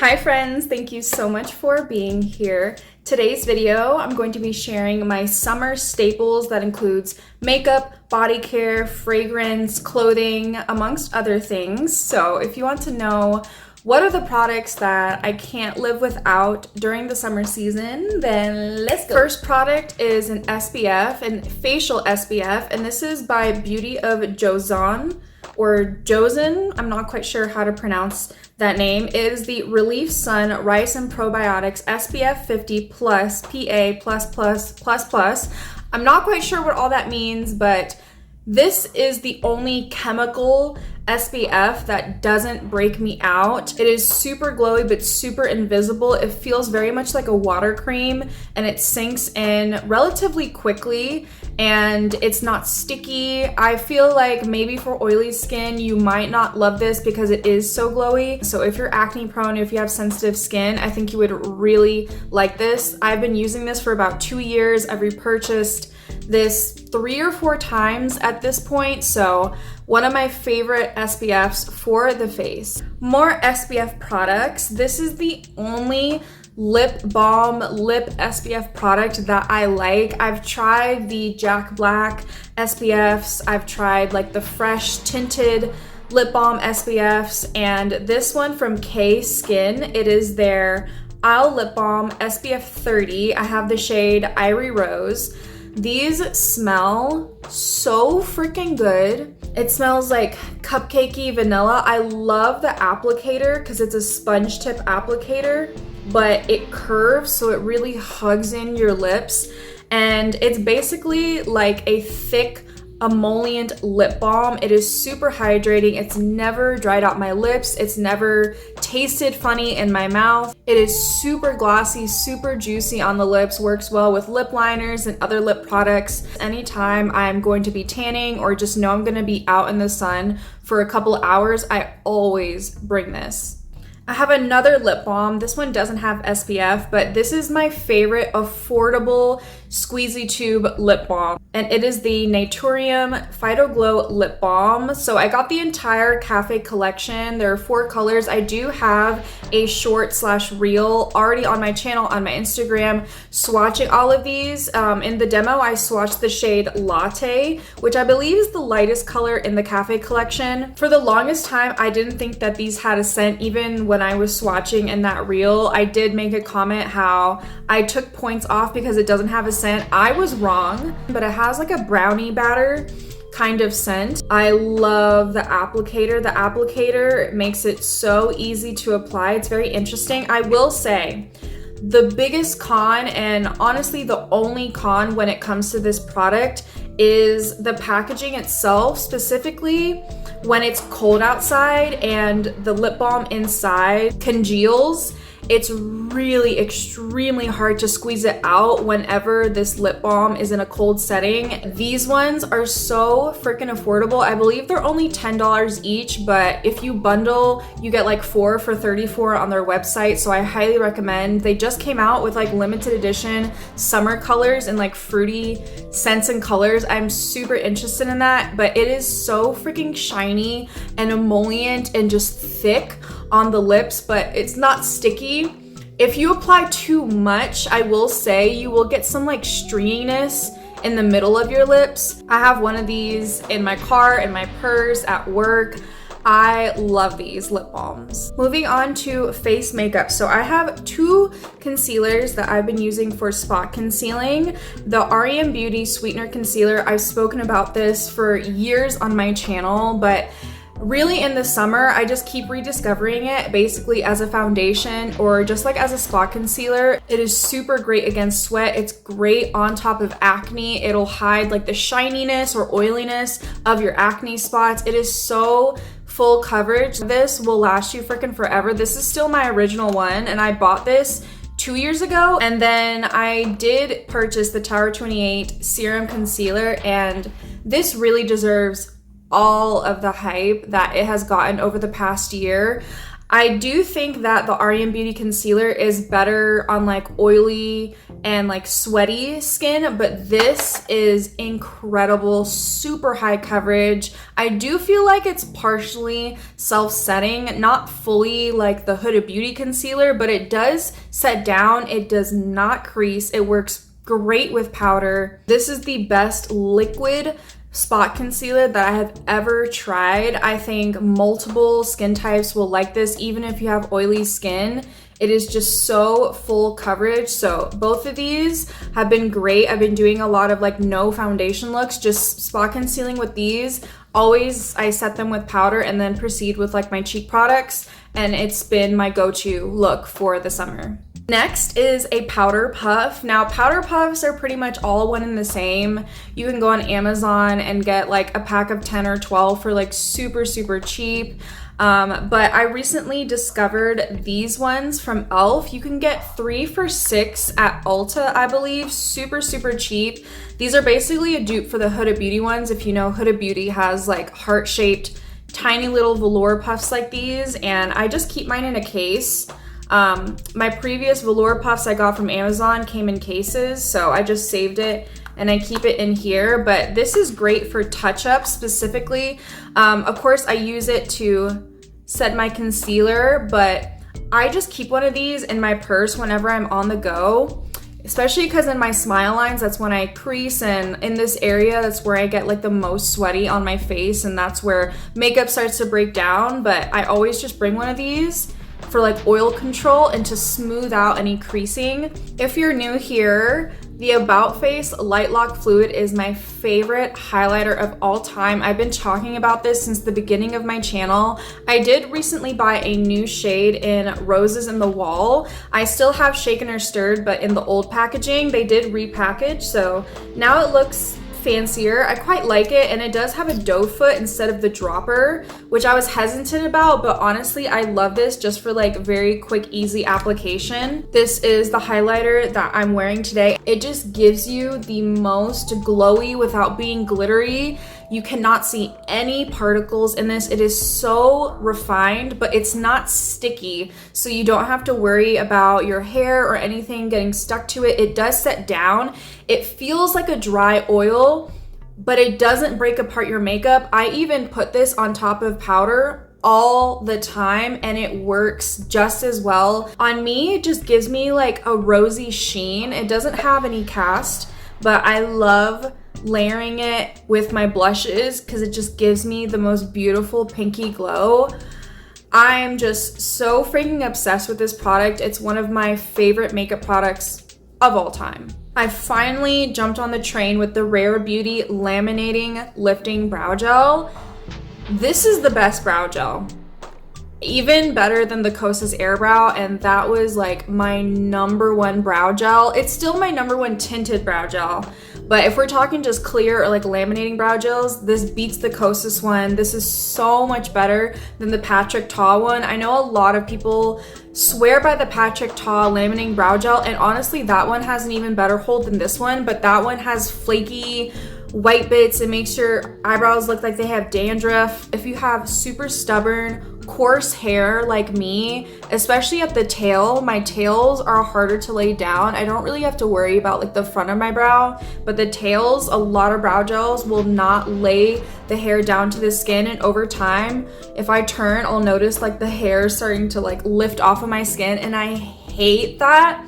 Hi friends, thank you so much for being here. Today's video, I'm going to be sharing my summer staples that includes makeup, body care, fragrance, clothing, amongst other things. So if you want to know what are the products that I can't live without during the summer season, then let's go. First product is an SPF, an facial SPF, and this is by Beauty of Joseon or Joseon. I'm not quite sure how to pronounce that name. It is the Relief Sun Rice and Probiotics SPF 50 plus PA plus. I'm not quite sure what all that means, but this is the only chemical SPF that doesn't break me out. It is super glowy but super invisible. It feels very much like a water cream and it sinks in relatively quickly and it's not sticky. I feel like maybe for oily skin you might not love this because it is so glowy. So if you're acne prone, if you have sensitive skin, I think you would really like this. I've been using this for about 2 years. I've repurchased this 3 or 4 times at this point, so one of my favorite SPFs for the face. More SPF products. This is the only lip balm lip SPF product that I like. I've tried the Jack Black SPFs, I've tried like the fresh tinted lip balm SPFs, and this one from K Skin, it is their Isle Lip Balm SPF 30. I have the shade Irie Rose. These smell so freaking good. It smells like cupcakey vanilla. I love the applicator because it's a sponge tip applicator, but it curves so it really hugs in your lips. And it's basically like a thick emollient lip balm. It is super hydrating. It's never dried out my lips. It's never tasted funny in my mouth. It is super glossy, super juicy on the lips, works well with lip liners and other lip products. Anytime I'm going to be tanning or just know I'm going to be out in the sun for a couple hours, I always bring this. I have another lip balm. This one doesn't have SPF, but this is my favorite affordable squeezy tube lip balm. And it is the Naturium Phyto Glow Lip Balm. So I got the entire Cafe collection. There are 4 colors. I do have a short/reel already on my channel, on my Instagram, swatching all of these. In the demo, I swatched the shade Latte, which I believe is the lightest color in the Cafe collection. For the longest time, I didn't think that these had a scent. Even when I was swatching in that reel, I did make a comment how I took points off because it doesn't have a scent. I was wrong, but it has like a brownie batter kind of scent. I love the applicator. The applicator makes it so easy to apply. It's very interesting. I will say the biggest con, and honestly the only con when it comes to this product, is the packaging itself, specifically when it's cold outside and the lip balm inside congeals. It's really extremely hard to squeeze it out whenever this lip balm is in a cold setting. These ones are so freaking affordable. I believe they're only $10 each, but if you bundle, you get like 4 for $34 on their website, so I highly recommend. They just came out with like limited edition summer colors and like fruity scents and colors. I'm super interested in that, but it is so freaking shiny and emollient and just thick on the lips, but it's not sticky. If you apply too much, I will say you will get some like stringiness in the middle of your lips. I have one of these in my car, in my purse, at work. I love these lip balms. Moving on to face makeup. So I have 2 concealers that I've been using for spot concealing. The REM Beauty Sweetener Concealer, I've spoken about this for years on my channel, but really in the summer, I just keep rediscovering it basically as a foundation or just like as a spot concealer. It is super great against sweat. It's great on top of acne. It'll hide like the shininess or oiliness of your acne spots. It is so full coverage. This will last you freaking forever. This is still my original one and I bought this 2 years ago, and then I did purchase the Tower 28 Serum Concealer, and this really deserves all of the hype that it has gotten over the past year. I do think that the REM Beauty concealer is better on like oily and like sweaty skin, but this is incredible, super high coverage. I do feel like it's partially self-setting, not fully like the Huda Beauty concealer, but it does set down, it does not crease, it works great with powder. This is the best liquid spot concealer that I have ever tried. I think multiple skin types will like this, even if you have oily skin. It is just so full coverage. So both of these have been great. I've been doing a lot of like no foundation looks, just spot concealing with these. Always I set them with powder and then proceed with like my cheek products, and it's been my go-to look for the summer. Next is a powder puff. Now, powder puffs are pretty much all one and the same. You can go on Amazon and get like a pack of 10 or 12 for like super, super cheap. But I recently discovered these ones from e.l.f. You can get 3 for $6 at Ulta, I believe. Super, super cheap. These are basically a dupe for the Huda Beauty ones. If you know, Huda Beauty has like heart-shaped, tiny little velour puffs like these, and I just keep mine in a case. My previous velour puffs I got from Amazon came in cases, so I just saved it and I keep it in here. But this is great for touch-ups specifically. Of course, I use it to set my concealer, but I just keep one of these in my purse whenever I'm on the go, especially because in my smile lines, that's when I crease, and in this area, that's where I get like the most sweaty on my face, and that's where makeup starts to break down. But I always just bring one of these for like oil control and to smooth out any creasing. If you're new here, the About Face Light Lock Fluid is my favorite highlighter of all time. I've been talking about this since the beginning of my channel. I did recently buy a new shade in Roses in the Wall. I still have Shaken or Stirred, but in the old packaging. They did repackage, so now it looks fancier. I quite like it, and it does have a doe foot instead of the dropper, which I was hesitant about, but honestly I love this just for like very quick, easy application. This is the highlighter that I'm wearing today. It just gives you the most glowy without being glittery. You cannot see any particles in this. It is so refined, but it's not sticky, so you don't have to worry about your hair or anything getting stuck to it. It does set down. It feels like a dry oil, but it doesn't break apart your makeup. I even put this on top of powder all the time, and it works just as well. On me, it just gives me like a rosy sheen. It doesn't have any cast, but I love layering it with my blushes because it just gives me the most beautiful pinky glow. I'm just so freaking obsessed with this product. It's one of my favorite makeup products of all time. I finally jumped on the train with the Rare Beauty Laminating Lifting Brow Gel. This is the best brow gel. Even better than the Kosas Air Brow, and that was like my #1 brow gel. It's still my #1 tinted brow gel, but if we're talking just clear or like laminating brow gels, this beats the Kosas one. This is so much better than the Patrick Ta one. I know a lot of people swear by the Patrick Ta laminating brow gel, and honestly that one has an even better hold than this one, but that one has flaky white bits. It makes your eyebrows look like they have dandruff. If you have super stubborn, coarse hair like me, especially at the tail, my tails are harder to lay down. I don't really have to worry about like the front of my brow, but the tails, a lot of brow gels will not lay the hair down to the skin, and over time, if I turn, I'll notice like the hair starting to like lift off of my skin, and I hate that.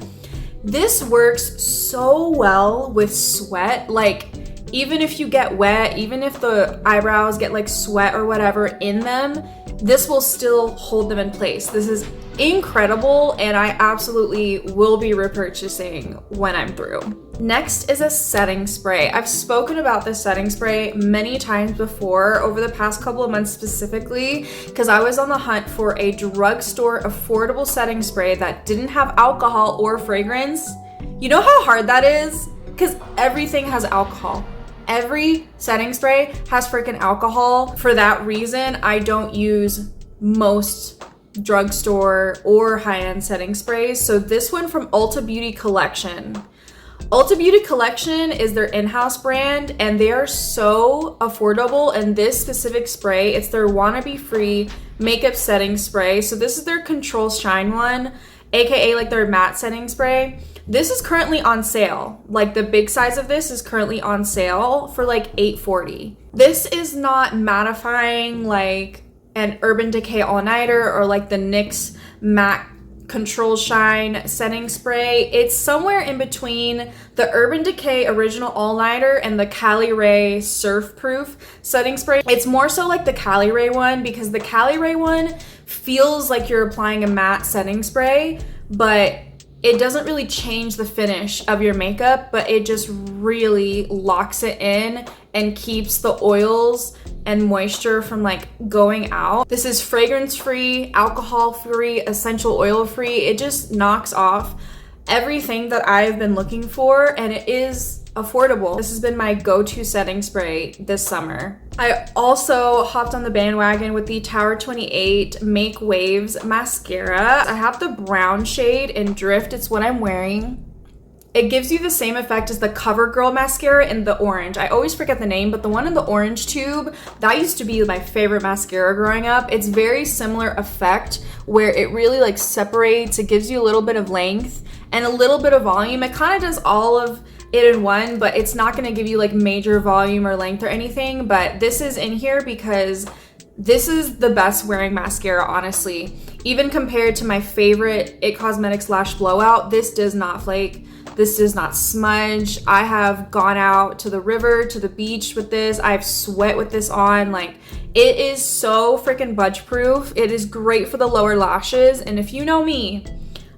This works so well with sweat. Like, even if you get wet, even if the eyebrows get like sweat or whatever in them, this will still hold them in place. This is incredible, and I absolutely will be repurchasing when I'm through. Next is a setting spray. I've spoken about this setting spray many times before over the past couple of months specifically, because I was on the hunt for a drugstore affordable setting spray that didn't have alcohol or fragrance. You know how hard that is? Because everything has alcohol. Every setting spray has freaking alcohol. For that reason, I don't use most drugstore or high-end setting sprays. So this one from Ulta Beauty Collection. Ulta Beauty Collection is their in-house brand, and they are so affordable. And this specific spray, it's their wannabe free makeup setting spray. So this is their Control Shine one, aka like their matte setting spray. This is currently on sale. Like the big size of this is currently on sale for like $8.40. This is not mattifying like an Urban Decay All-Nighter or like the NYX matte Control Shine setting spray. It's somewhere in between the Urban Decay Original All-Nighter and the Cali Ray Surf Proof setting spray. It's more so like the Cali Ray one, because the Cali Ray one feels like you're applying a matte setting spray, but it doesn't really change the finish of your makeup, but it just really locks it in and keeps the oils and moisture from like going out. This is fragrance free, alcohol free, essential oil free. It just knocks off everything that I've been looking for, and it is affordable. This has been my go-to setting spray this summer. I also hopped on the bandwagon with the Tower 28 Make Waves mascara. I have the brown shade in Drift. It's what I'm wearing. It gives you the same effect as the Covergirl mascara in the orange. I always forget the name, but the one in the orange tube, that used to be my favorite mascara growing up. It's very similar effect where it really like separates. It gives you a little bit of length and a little bit of volume. It kind of does all of it in one, but it's not going to give you like major volume or length or anything. But this is in here because this is the best wearing mascara, honestly. Even compared to my favorite It Cosmetics Lash Blowout, this does not flake. This does not smudge. I have gone out to the river, to the beach with this. I've sweat with this on. Like, it is so freaking budge proof. It is great for the lower lashes. And if you know me,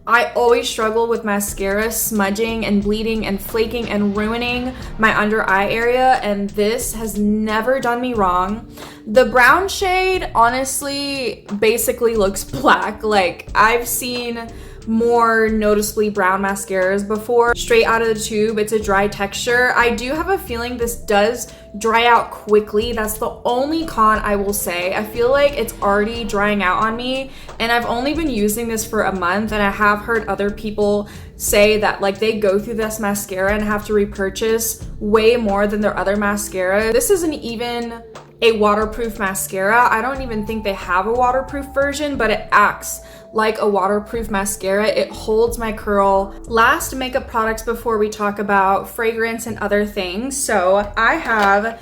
I always struggle with mascara smudging and bleeding and flaking and ruining my under eye area, and this has never done me wrong. The brown shade honestly basically looks black. Like, I've seen more noticeably brown mascaras before. Straight out of the tube, it's a dry texture. I do have a feeling this does dry out quickly. That's the only con I will say. I feel like it's already drying out on me, and I've only been using this for a month, and I have heard other people say that like they go through this mascara and have to repurchase way more than their other mascara. This isn't even a waterproof mascara. I don't even think they have a waterproof version, but it acts like a waterproof mascara. It holds my curl. Last makeup products before we talk about fragrance and other things. So I have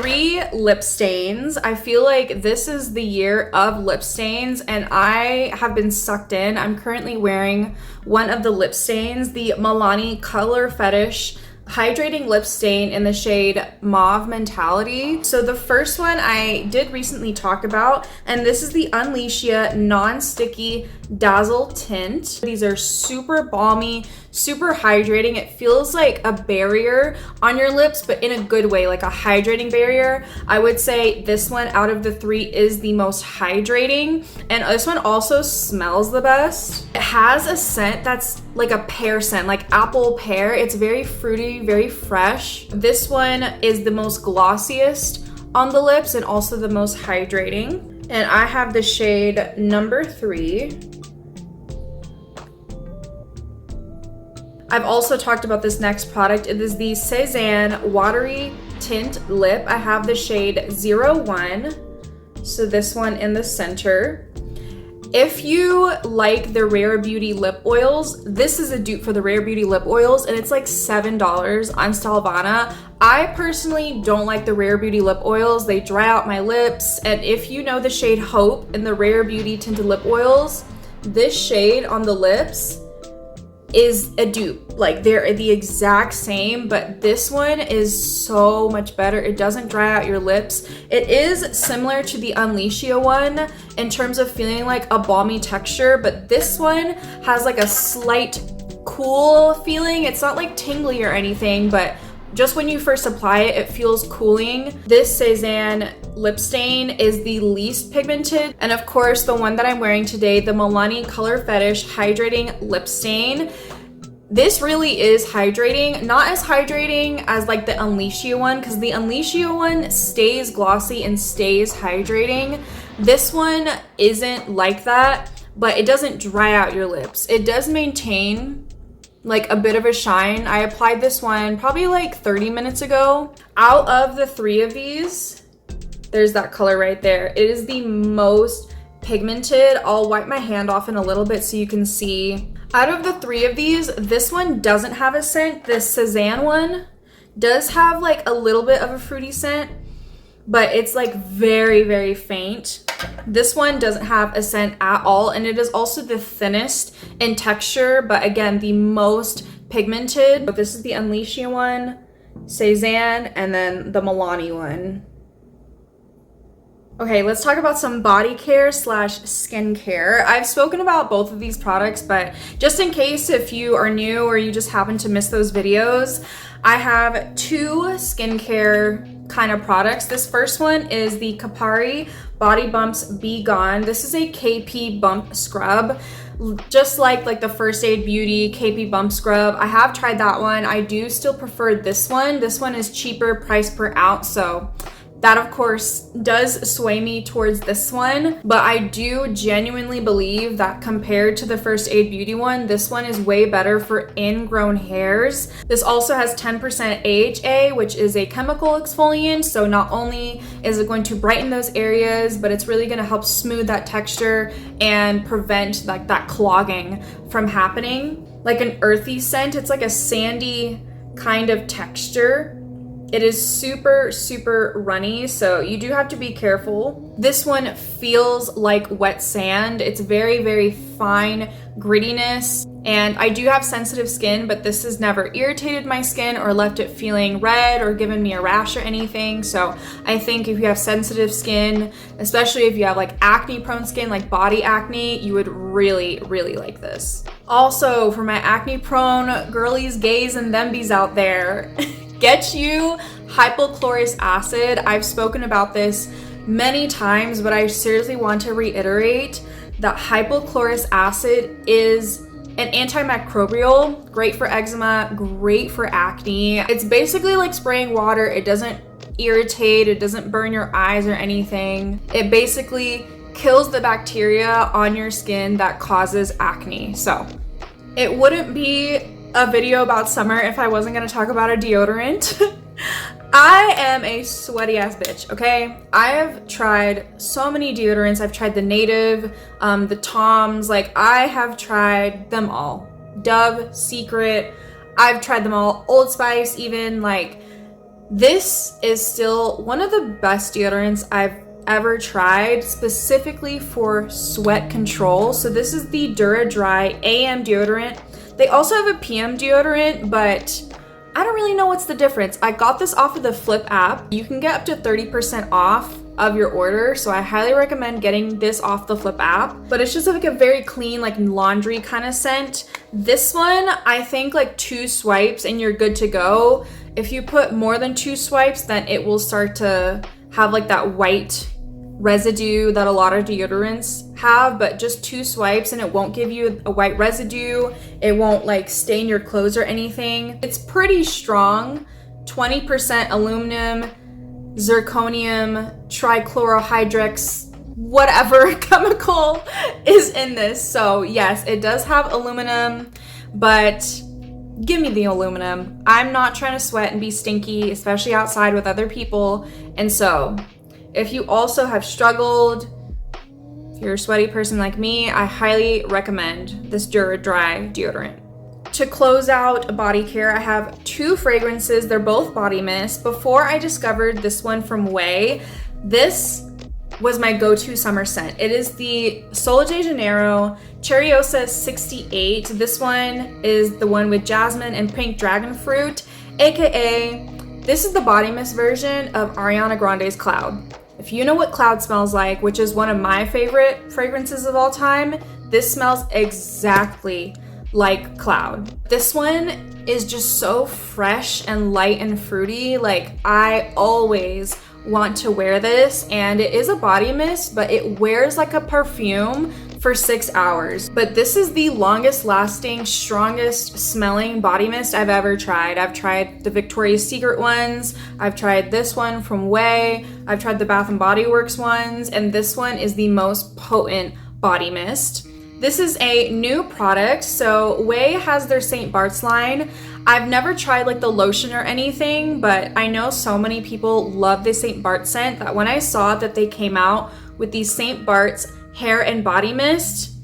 3 lip stains. I feel like this is the year of lip stains, and I have been sucked in. I'm currently wearing one of the lip stains, the Milani Color Fetish hydrating lip stain in the shade Mauve Mentality. So the first one I did recently talk about, and this is the Unleashia non-sticky Dazzle Tint. These are super balmy, super hydrating. It feels like a barrier on your lips, but in a good way, like a hydrating barrier. I would say this one out of the 3 is the most hydrating, and this one also smells the best. It has a scent that's like a pear scent, like apple pear. It's very fruity, very fresh. This one is the most glossiest on the lips and also the most hydrating. And I have the shade number 3. I've also talked about this next product. It is the Cezanne Watery Tint Lip. I have the shade 01. So this one in the center. If you like the Rare Beauty lip oils, this is a dupe for the Rare Beauty lip oils, and it's like $7 on Stalvana. I personally don't like the Rare Beauty lip oils. They dry out my lips. And if you know the shade Hope in the Rare Beauty tinted lip oils, this shade on the lips is a dupe. Like, they're the exact same, but this one is so much better. It doesn't dry out your lips. It is similar to the Unleashia one in terms of feeling like a balmy texture, but this one has like a slight cool feeling. It's not like tingly or anything, but just when you first apply it, it feels cooling. This Cezanne lip stain is the least pigmented. And of course, the one that I'm wearing today, the Milani Color Fetish Hydrating Lip Stain. This really is hydrating. Not as hydrating as like the Unleashia one, because the Unleashia one stays glossy and stays hydrating. This one isn't like that, but it doesn't dry out your lips. It does maintain like a bit of a shine. I applied this one probably like 30 minutes ago. Out of the 3 of these, there's that color right there. It is the most pigmented. I'll wipe my hand off in a little bit so you can see. Out of the 3 of these, this one doesn't have a scent. This Cezanne one does have like a little bit of a fruity scent, but it's like very, very faint. This one doesn't have a scent at all, and it is also the thinnest in texture, but again, the most pigmented. But this is the Unleashia one, Cezanne, and then the Milani one. Okay, let's talk about some body care slash skincare. I've spoken about both of these products, but just in case if you are new or you just happen to miss those videos, I have 2 skincare kind of products. This first one is the Kapari Body Bumps Be Gone. This is a KP bump scrub, just like the First Aid Beauty KP bump scrub. I have tried that one. I do still prefer this one. This one is cheaper price per ounce, so that of course does sway me towards this one, but I do genuinely believe that compared to the First Aid Beauty one, this one is way better for ingrown hairs. This also has 10% AHA, which is a chemical exfoliant, so not only is it going to brighten those areas, but it's really gonna help smooth that texture and prevent like that clogging from happening. Like an earthy scent, it's like a sandy kind of texture. It is super, super runny, so you do have to be careful. This one feels like wet sand. It's very, very fine grittiness, and I do have sensitive skin, but this has never irritated my skin or left it feeling red or given me a rash or anything. So I think if you have sensitive skin, especially if you have like acne prone skin, like body acne, you would really, really like this. Also, for my acne prone girlies, gays, and thembies out there, get you hypochlorous acid. I've spoken about this many times, but I seriously want to reiterate that hypochlorous acid is an antimicrobial, great for eczema, great for acne. It's basically like spraying water. It doesn't irritate, it doesn't burn your eyes or anything. It basically kills the bacteria on your skin that causes acne. So it wouldn't be a video about summer if I wasn't gonna talk about a deodorant. I am a sweaty ass bitch, okay? I have tried so many deodorants. I've tried the Native, the Toms, like I have tried them all. Dove, Secret, I've tried them all. Old Spice even, like this is still one of the best deodorants I've ever tried, specifically for sweat control. So this is the Dura Dry AM deodorant. They also have a PM deodorant, but I don't really know what's the difference. I got this off of the Flip app. You can get up to 30% off of your order, so I highly recommend getting this off the Flip app. But it's just like a very clean, like laundry kind of scent. This one, I think like 2 swipes and you're good to go. If you put more than 2 swipes, then it will start to have like that white residue that a lot of deodorants have, but just 2 swipes and it won't give you a white residue. It won't like stain your clothes or anything. It's pretty strong. 20% aluminum, zirconium, trichlorohydrex, whatever chemical is in this. So yes, it does have aluminum, but give me the aluminum. I'm not trying to sweat and be stinky, especially outside with other people. And so if you also have struggled, if you're a sweaty person like me, I highly recommend this Dura Dry deodorant. To close out body care, I have 2 fragrances. They're both body mist. Before I discovered this one from Way, this was my go-to summer scent. It is the Sol de Janeiro Cherryosa 68. This one is the one with jasmine and pink dragon fruit, aka this is the body mist version of Ariana Grande's Cloud. If you know what Cloud smells like, which is one of my favorite fragrances of all time, this smells exactly like Cloud. This one is just so fresh and light and fruity. Like I always want to wear this, and it is a body mist, but it wears like a perfume for 6 hours. But this is the longest lasting, strongest smelling body mist I've ever tried. I've tried the Victoria's Secret ones, I've tried this one from Way, I've tried the Bath and Body Works ones, and this one is the most potent body mist. This is a new product. So Way has their St. Bart's line. I've never tried like the lotion or anything, but I know so many people love the St. Bart scent that when I saw that they came out with the St. Bart's hair and body mist,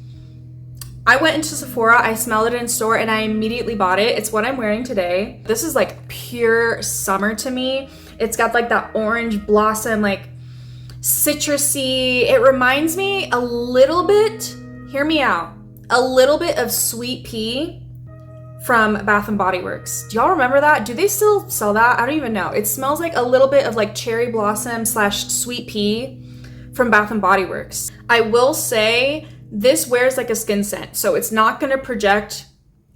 I went into Sephora, I smelled it in store, and I immediately bought it. It's what I'm wearing today. This is like pure summer to me. It's got like that orange blossom, like citrusy. It reminds me a little bit, hear me out, a little bit of Sweet Pea from Bath & Body Works. Do y'all remember that? Do they still sell that? I don't even know. It smells like a little bit of like cherry blossom / Sweet Pea from Bath & Body Works. I will say, this wears like a skin scent, so it's not going to project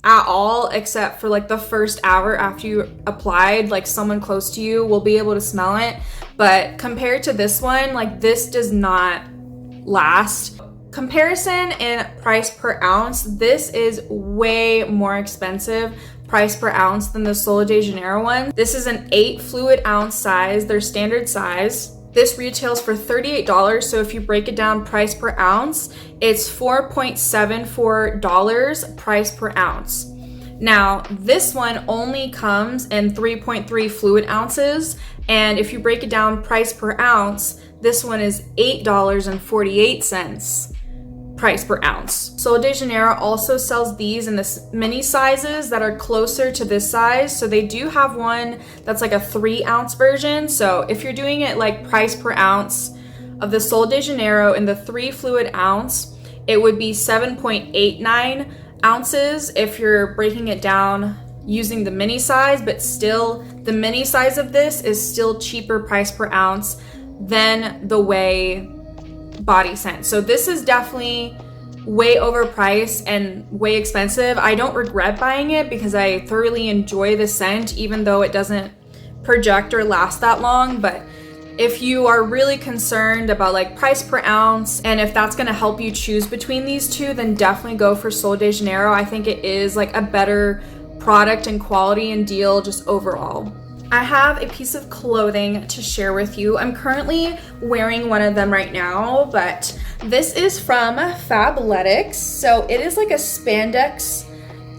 at all except for like the first hour after you applied. Like someone close to you will be able to smell it, but compared to this one, like this does not last. Comparison in price per ounce, this is way more expensive price per ounce than the Sol de Janeiro one. This is an 8 fluid ounce size, their standard size. This retails for $38, so if you break it down price per ounce, it's $4.74 price per ounce. Now, this one only comes in 3.3 fluid ounces, and if you break it down price per ounce, this one is $8.48 price per ounce. Sol de Janeiro also sells these in the mini sizes that are closer to this size. So they do have one that's like a 3 ounce version. So if you're doing it like price per ounce of the Sol de Janeiro in the 3 fluid ounce, it would be 7.89 ounces if you're breaking it down using the mini size, but still the mini size of this is still cheaper price per ounce than the Way body scent. So this is definitely way overpriced and way expensive. I don't regret buying it because I thoroughly enjoy the scent, even though it doesn't project or last that long. But if you are really concerned about like price per ounce and if that's going to help you choose between these two, then definitely go for Sol de Janeiro. I think it is like a better product and quality and deal just overall. I have a piece of clothing to share with you. I'm currently wearing one of them right now, but this is from Fabletics. So it is like a spandex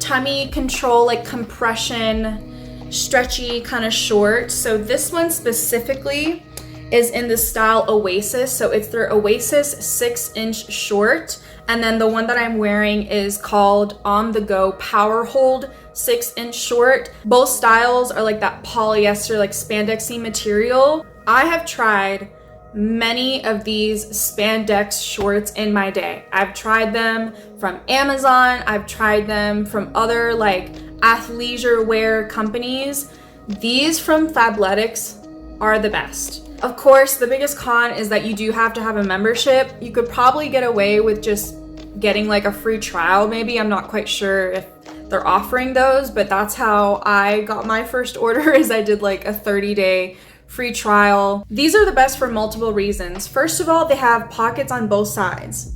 tummy control, like compression, stretchy kind of short. So this one specifically is in the style Oasis. So it's their Oasis 6-inch short. And then the one that I'm wearing is called On The Go Power Hold 6-inch short. Both styles are like that polyester, like spandexy material. I have tried many of these spandex shorts in my day. I've tried them from Amazon. I've tried them from other like athleisure wear companies. These from Fabletics are the best. Of course, the biggest con is that you do have to have a membership. You could probably get away with just getting like a free trial maybe. I'm not quite sure if they're offering those, but that's how I got my first order, is I did like a 30-day free trial. These are the best for multiple reasons. First of all, they have pockets on both sides.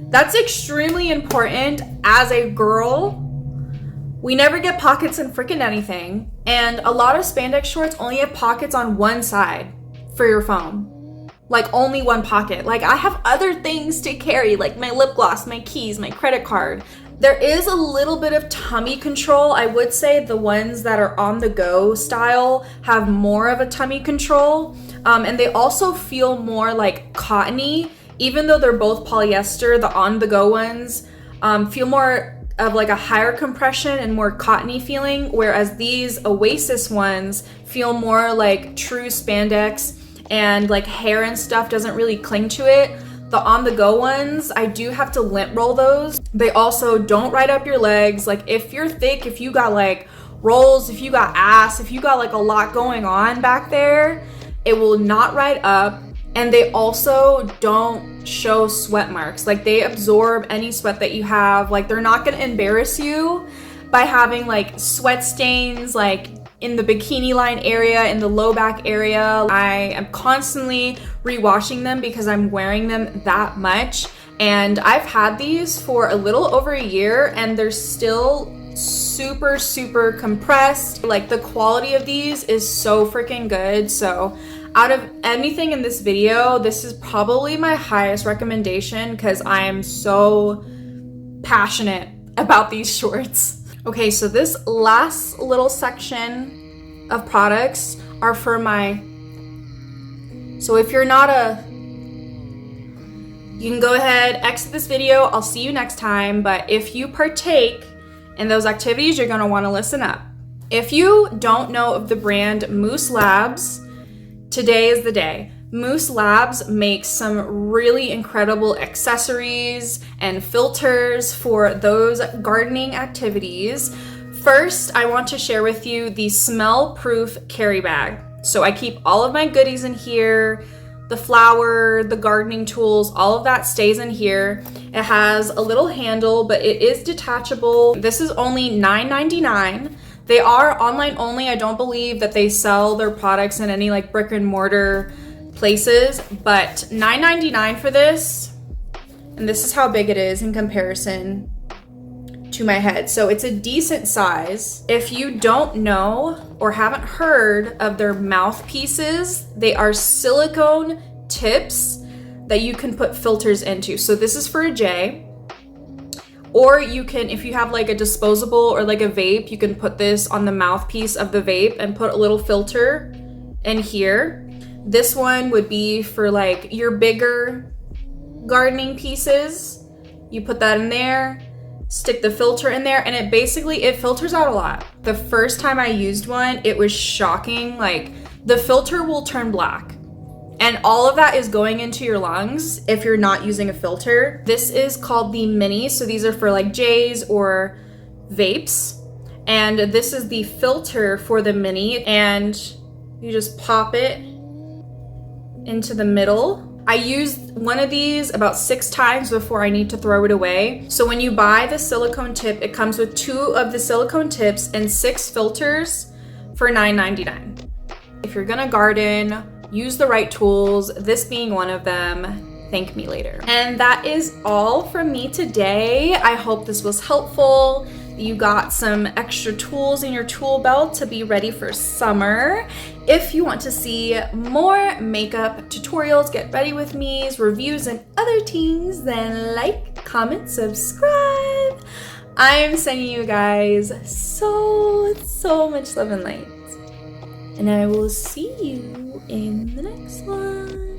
That's extremely important. As a girl, we never get pockets in freaking anything. And a lot of spandex shorts only have pockets on one side for your phone. Like only one pocket. Like I have other things to carry, like my lip gloss, my keys, my credit card. There is a little bit of tummy control. I would say the ones that are on the go style have more of a tummy control. And they also feel more like cottony. Even though they're both polyester, the on the go ones feel more of like a higher compression and more cottony feeling, whereas these Oasis ones feel more like true spandex, and like hair and stuff doesn't really cling to it. The on-the-go ones, I do have to lint roll those. They also don't ride up your legs. Like if you're thick, if you got like rolls, if you got ass, if you got like a lot going on back there, it will not ride up. And they also don't show sweat marks. Like they absorb any sweat that you have. Like they're not gonna embarrass you by having like sweat stains, like in the bikini line area, in the low back area. I am constantly rewashing them because I'm wearing them that much. And I've had these for a little over a year and they're still super, super compressed. Like the quality of these is so freaking good. So out of anything in this video, this is probably my highest recommendation because I am so passionate about these shorts. Okay, so this last little section of products are for my, so if you're not a, you can go ahead, exit this video, I'll see you next time, but if you partake in those activities, you're gonna wanna listen up. If you don't know of the brand Mousse Labs, today is the day. Mousse Labs makes some really incredible accessories and filters for those gardening activities. First, I want to share with you the smell-proof carry bag. So I keep all of my goodies in here, the flour, the gardening tools, all of that stays in here. It has a little handle, but it is detachable. This is only $9.99. They are online only. I don't believe that they sell their products in any like brick and mortar places, but $9.99 for this. And this is how big it is in comparison to my head. So it's a decent size. If you don't know or haven't heard of their mouthpieces, they are silicone tips that you can put filters into. So this is for a J. Or you can, if you have like a disposable or like a vape, you can put this on the mouthpiece of the vape and put a little filter in here. This one would be for like your bigger gardening pieces. You put that in there, stick the filter in there, and it filters out a lot. The first time I used one, it was shocking. Like the filter will turn black. And all of that is going into your lungs if you're not using a filter. This is called the Mini. So these are for like J's or vapes. And this is the filter for the Mini. And you just pop it into the middle. I used one of these about 6 times before I need to throw it away. So when you buy the silicone tip, it comes with 2 of the silicone tips and 6 filters for $9.99. If you're gonna garden, use the right tools, this being one of them. Thank me later. And that is all from me today. I hope this was helpful. You got some extra tools in your tool belt to be ready for summer. If you want to see more makeup tutorials, get ready with me, reviews, and other things, then like, comment, subscribe. I'm sending you guys so much love and light. And I will see you in the next one.